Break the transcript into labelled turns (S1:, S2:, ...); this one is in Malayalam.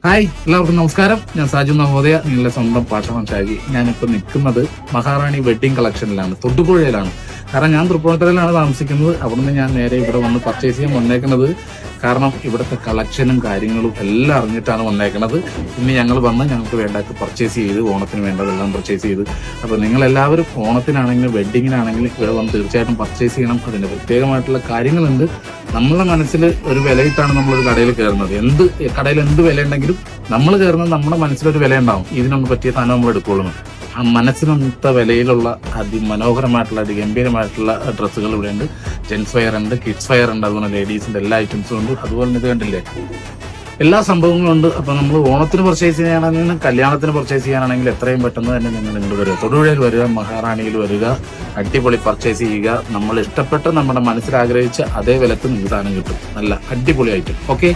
S1: ഹായ്, എല്ലാവർക്കും നമസ്കാരം. ഞാൻ സാജു നവോദയ, നിങ്ങളുടെ സ്വന്തം പാഷാണം ഷാജി. ഞാനിപ്പോൾ നിൽക്കുന്നത് മഹാറാണി വെഡ്ഡിംഗ് കളക്ഷനിലാണ്, തൊടുപുഴയിലാണ്. കാരണം ഞാൻ തൃപ്പൂണിത്തുറയിലാണ് താമസിക്കുന്നത്. അവിടുന്ന് ഞാൻ നേരെ ഇവിടെ വന്ന് പർച്ചേസ് ചെയ്യാൻ വന്നേക്കുന്നത്. കാരണം ഇവിടുത്തെ കളക്ഷനും കാര്യങ്ങളും എല്ലാം അറിഞ്ഞിട്ടാണ് വന്നേക്കുന്നത്. ഇന്ന് ഞങ്ങൾ വന്ന് ഞങ്ങൾക്ക് വേണ്ടതൊക്കെ പർച്ചേസ് ചെയ്ത് ഓണത്തിന് വേണ്ടതെല്ലാം പർച്ചേസ് ചെയ്ത്. അപ്പോൾ നിങ്ങളെല്ലാവരും ഓണത്തിനാണെങ്കിലും വെഡ്ഡിങ്ങിനാണെങ്കിലും ഇവിടെ വന്ന് തീർച്ചയായിട്ടും പർച്ചേസ് ചെയ്യണം. അതിൻ്റെ പ്രത്യേകമായിട്ടുള്ള കാര്യങ്ങളുണ്ട്. നമ്മളുടെ മനസ്സിൽ ഒരു വിലയിട്ടാണ് നമ്മളൊരു കടയിൽ കയറുന്നത്. കടയിൽ എന്ത് വില ഉണ്ടെങ്കിലും നമ്മൾ കയറുന്നത് നമ്മുടെ മനസ്സിലൊരു വില ഉണ്ടാവും. ഇതിനൊന്ന് പറ്റിയ സാധനം നമ്മൾ എടുക്കുള്ളൂ. ആ മനസ്സിനൊത്ത വിലയിലുള്ള അതിമനോഹരമായിട്ടുള്ള അതിഗംഭീരമായിട്ടുള്ള ഡ്രസ്സുകൾ ഇവിടെ ഉണ്ട്. ജെൻസ് വെയർ ഉണ്ട്, കിഡ്സ് വെയർ ഉണ്ട്, അതുപോലെ ലേഡീസിന്റെ എല്ലാ ഐറ്റംസും ഉണ്ട്. അതുപോലെ ഇത് കണ്ടില്ലേ, എല്ലാ സംഭവങ്ങളും ഉണ്ട്. അപ്പൊ നമ്മൾ ഓണത്തിന് പർച്ചേസ് ചെയ്യാനാണെങ്കിലും കല്യാണത്തിന് പർച്ചേസ് ചെയ്യാനാണെങ്കിലും എത്രയും പെട്ടെന്ന് തന്നെ നിങ്ങൾ ഇങ്ങോട്ട് വരിക, തൊടുപുഴയിൽ വരിക, മഹാറാണിയിൽ വരിക, അടിപൊളി പർച്ചേസ് ചെയ്യുക. നമ്മൾ ഇഷ്ടപ്പെട്ട നമ്മുടെ മനസ്സിലാഗ്രഹിച്ച അതേ വിലക്ക് നിങ്ങൾക്ക് സാധനം കിട്ടും. നല്ല അടിപൊളി ഐറ്റം. ഓക്കെ.